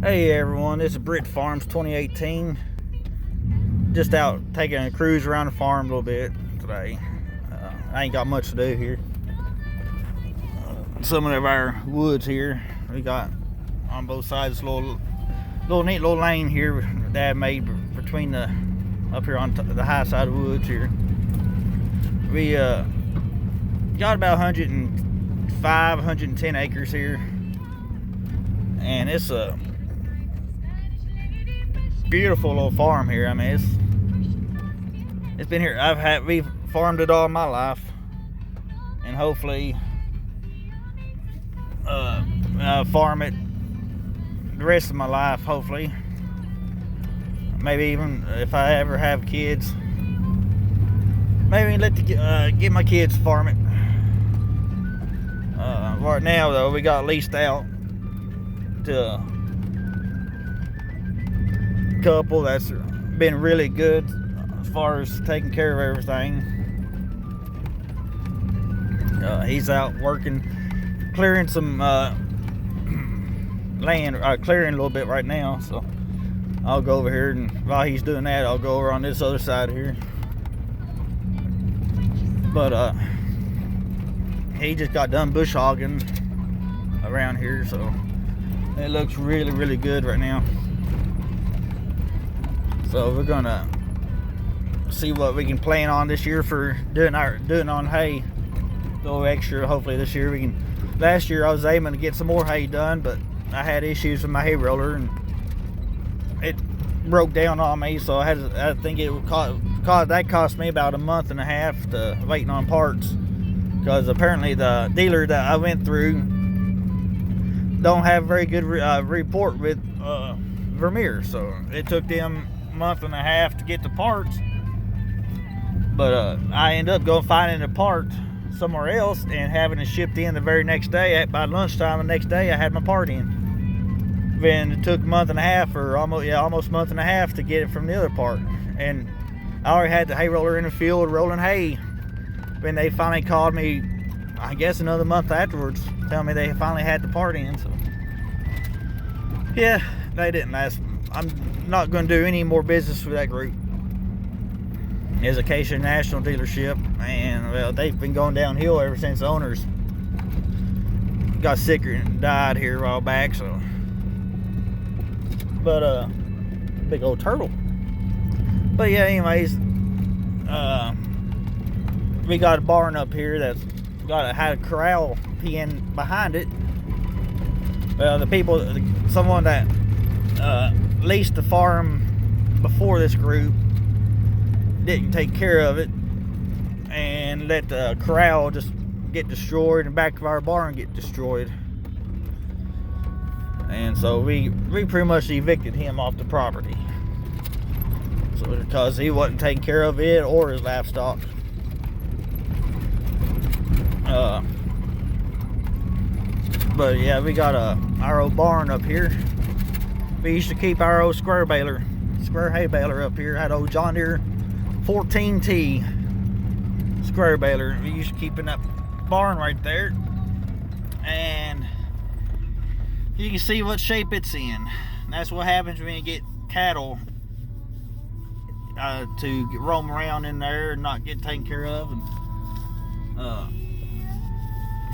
Hey everyone, this is Britt Farms 2018. Just out taking a cruise around the farm a little bit today. I ain't got much to do here. Some of our woods here we got on both sides. This little neat little lane here Dad made between the up here on the high side of the woods here. We got about 105, 110 acres here, and it's a beautiful little farm here. I mean, it's been here. We've farmed it all my life, and hopefully farm it the rest of my life. Hopefully, maybe even if I ever have kids, maybe get my kids to farm it. Right now though, we got leased out to a couple that's been really good as far as taking care of everything. He's out working, clearing some land, clearing a little bit right now, so I'll go over here, and while he's doing that, I'll go over on this other side here. But he just got done bush hogging around here, so it looks really, really good right now. So we're gonna see what we can plan on this year for doing on hay. A little extra, hopefully this year we can. Last year I was aiming to get some more hay done, but I had issues with my hay roller and it broke down on me. So I think it would cost me about a month and a half to waiting on parts, because apparently the dealer that I went through don't have very good report with Vermeer, so it took them a month and a half to get the parts. But I ended up going finding a part somewhere else and having it shipped in the very next day. By lunchtime the next day I had my part in. Then it took a month and a half, or almost a month and a half, to get it from the other part, and I already had the hay roller in the field rolling hay when they finally called me, I guess another month afterwards, telling me they finally had the part in. So yeah, they didn't last. I'm not going to do any more business with that group. It's Acacia National Dealership, and well, they've been going downhill ever since the owners got sicker and died here a while back. So, but big old turtle. But yeah, anyways, we got a barn up here that's had a corral pen behind it. Well, someone that leased the farm before this group didn't take care of it and let the corral just get destroyed and back of our barn get destroyed. And so we pretty much evicted him off the property. So because he wasn't taking care of it or his livestock. But yeah, we got our old barn up here. We used to keep our old square hay baler up here. Had old John Deere 14T square baler. We used to keep in that barn right there, and you can see what shape it's in. And that's what happens when you get cattle to roam around in there and not get taken care of. And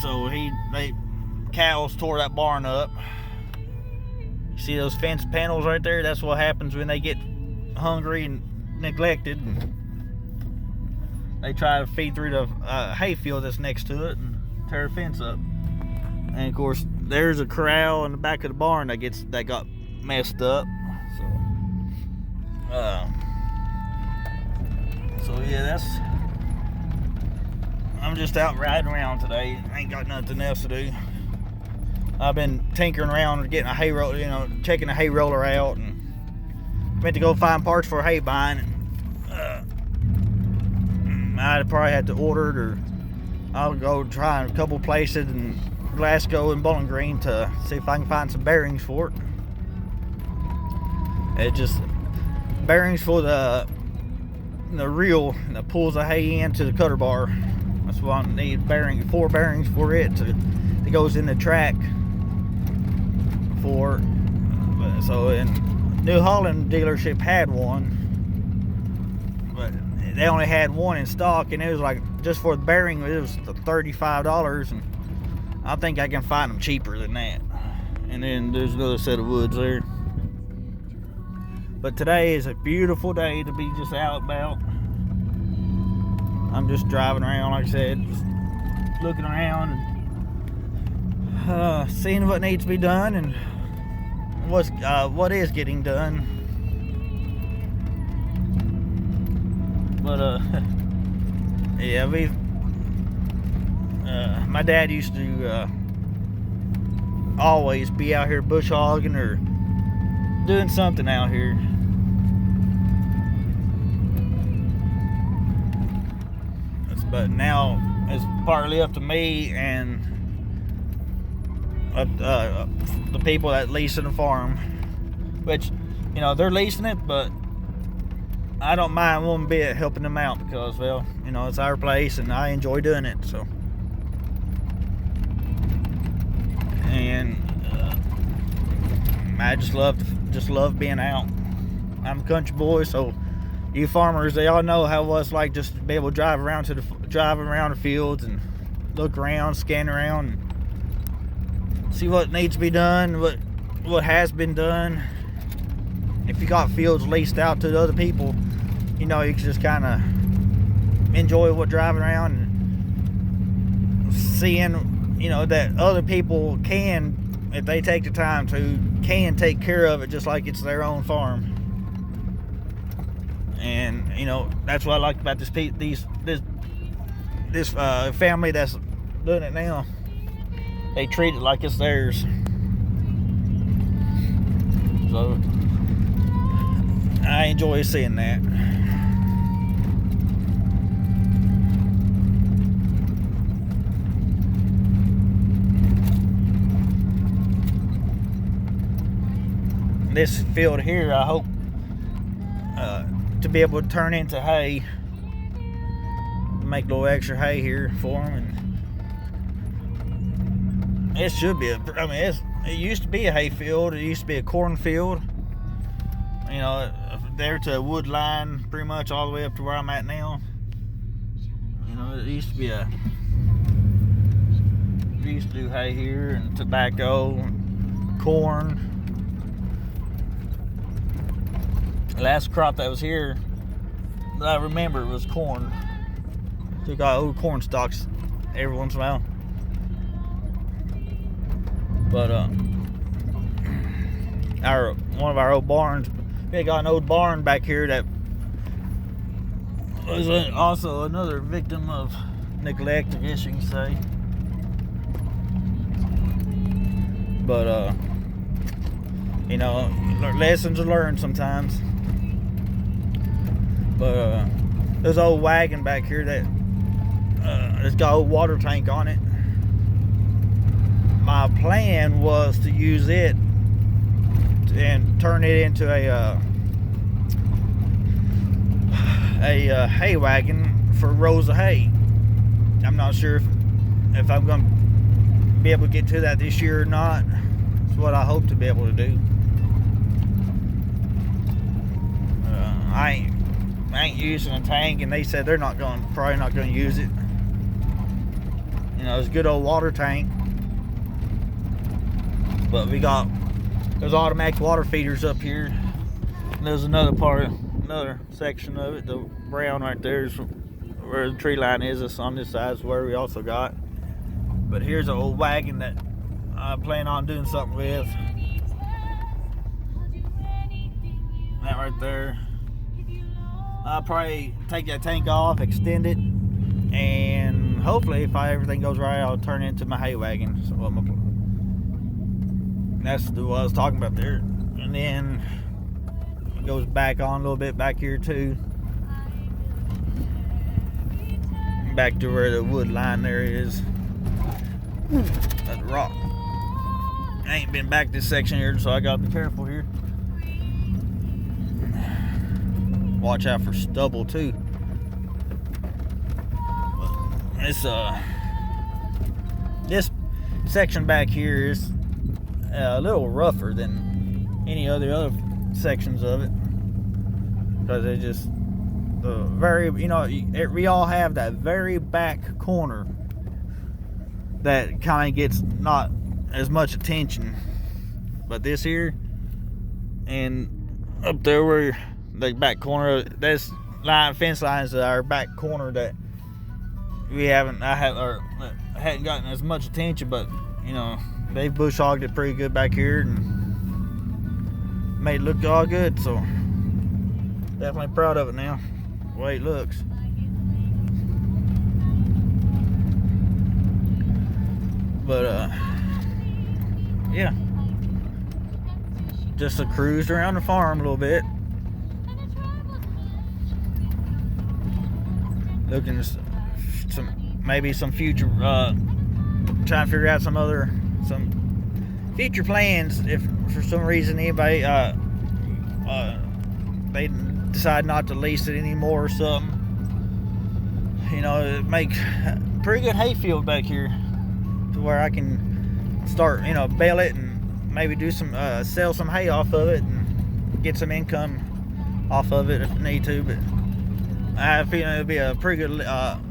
so cows tore that barn up. You see those fence panels right there? That's what happens when they get hungry and neglected. They try to feed through the hay field that's next to it and tear the fence up. And of course, there's a corral in the back of the barn that got messed up. So yeah, I'm just out riding around today. I ain't got nothing else to do. I've been tinkering around getting a hay roller, checking the hay roller out, and went to go find parts for a hay bind. I'd probably have to order it, or I'll go try a couple places in Glasgow and Bowling Green to see if I can find some bearings for it. It just bearings for the reel that pulls the hay into the cutter bar. That's why I need 4 bearings for it that goes in the track for So, and New Holland dealership had one, but they only had one in stock, and it was like, just for the bearing, it was $35, and I think I can find them cheaper than that. And then there's another set of woods there. But today is a beautiful day to be just out about. I'm just driving around, like I said, just looking around and seeing what needs to be done and what is getting done. But yeah, my dad used to always be out here bush hogging or doing something out here. But now it's partly up to me and the people that leasing the farm, which, you know, they're leasing it, but I don't mind one bit helping them out because, well, you know, it's our place and I enjoy doing it. So, and I just love being out. I'm a country boy, so you farmers, they all know how it's like just to be able to drive around the fields and look around, scan around, and see what needs to be done, what has been done. If you got fields leased out to other people, you know, you can just kind of enjoy what driving around and seeing, you know, that other people can, if they take the time to, can take care of it just like it's their own farm. And, you know, that's what I like about this family that's doing it now. They treat it like it's theirs. So I enjoy seeing that. This field here, I hope to be able to turn into hay, make a little extra hay here for them. And it should be it used to be a hay field. It used to be a corn field, you know, there to a wood line pretty much all the way up to where I'm at now. You know, it used to be we used to do hay here and tobacco and corn. The last crop that was here that I remember was corn. We got old corn stalks every once in a while. But one of our old barns, we got an old barn back here that was also another victim of neglect, I guess you can say. But you know, lessons are learned sometimes. But there's an old wagon back here that it's got a water tank on it. My plan was to use it and turn it into a hay wagon for rows of hay. I'm not sure if I'm going to be able to get to that this year or not. It's what I hope to be able to do. I ain't using a tank, and they said they're probably not going to use it. You know, it's a good old water tank. But there's automatic water feeders up here. And there's another section of it, the brown right there is where the tree line is. It's on this side is where we also got. But here's an old wagon that I plan on doing something with. That right there. I'll probably take that tank off, extend it, and hopefully if everything goes right, I'll turn it into my hay wagon. So that's what I was talking about there. And then it goes back on a little bit back here too. Back to where the wood line there is. That's a rock. I ain't been back this section here, so I gotta be careful here. Watch out for stubble too. This section back here is a little rougher than any other sections of it, because it just the very, you know, we all have that very back corner that kind of gets not as much attention, but this here and up there where the back corner, that's fence lines are our back corner that we hadn't gotten as much attention, but you know, they've bush hogged it pretty good back here and made it look all good, so definitely proud of it now, the way it looks. But yeah, just a cruise around the farm a little bit, looking at maybe some future, trying to figure out some future plans if for some reason anybody they decide not to lease it anymore or something. You know, make a pretty good hayfield back here to where I can start, you know, bale it and maybe do some sell some hay off of it and get some income off of it if I need to. But I feel it'll be a pretty good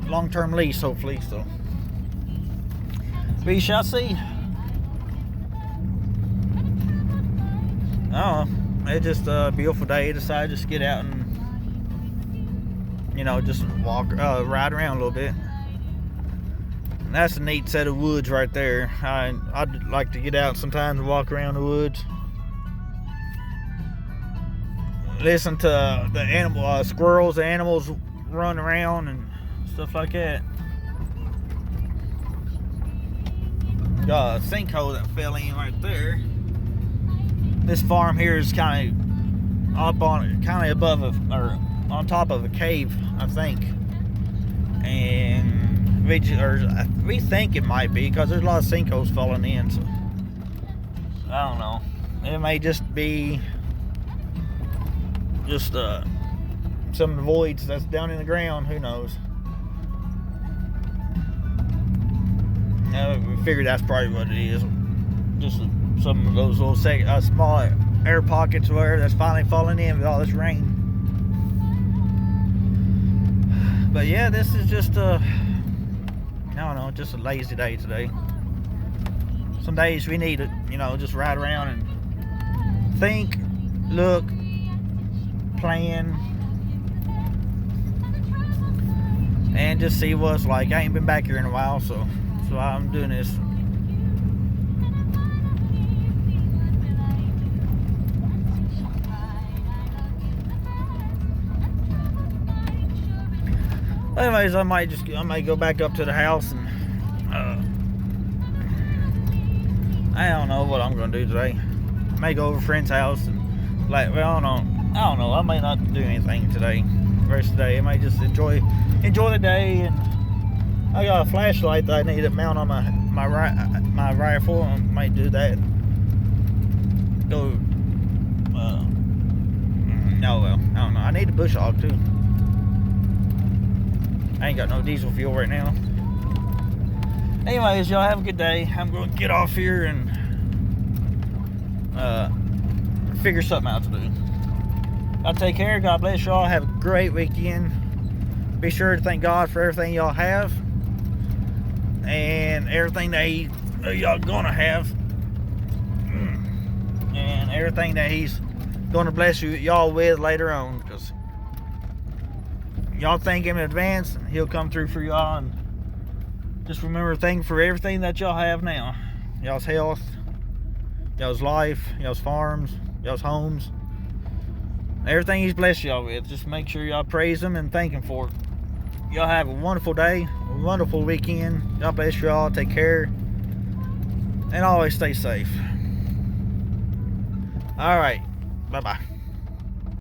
long-term lease, hopefully. So we shall see. I don't know. It's just a beautiful day. Decided to just get out and, you know, just ride around a little bit. And that's a neat set of woods right there. I'd like to get out sometimes and walk around the woods. Listen to the animal, squirrels, the animals run around and stuff like that. Got a sinkhole that fell in right there. This farm here is kind of up on, kind of above or on top of a cave, I think. And we think it might be because there's a lot of sinkholes falling in. So I don't know. It may just be just some of the voids that's down in the ground. Who knows? We figured that's probably what it is. Just some of those little small air pockets where that's finally falling in with all this rain. But yeah, this is just I don't know, just a lazy day today. Some days we need it, you know, just ride around and think, look, plan, and just see what it's like. I ain't been back here in a while, so I'm doing this. Anyways, I might go back up to the house and I don't know what I'm gonna do today. I may go over a friend's house and I don't know. I might not do anything today. The rest of the day, I might just enjoy the day. And I got a flashlight that I need to mount on my rifle. I might do that. Go. No, well, I don't know. I need a bush hog too. I ain't got no diesel fuel right now. Anyways, y'all have a good day. I'm going to get off here and figure something out to do. Y'all take care. God bless y'all. Have a great weekend. Be sure to thank God for everything y'all have and everything that y'all gonna have, and everything that He's gonna bless y'all with later on. Because y'all thank Him in advance, and He'll come through for y'all. And just remember, thank for everything that y'all have now. Y'all's health, y'all's life, y'all's farms, y'all's homes, everything He's blessed y'all with. Just make sure y'all praise Him and thank Him for it. Y'all have a wonderful day, a wonderful weekend. God bless y'all. Take care, and always stay safe. All right, bye-bye.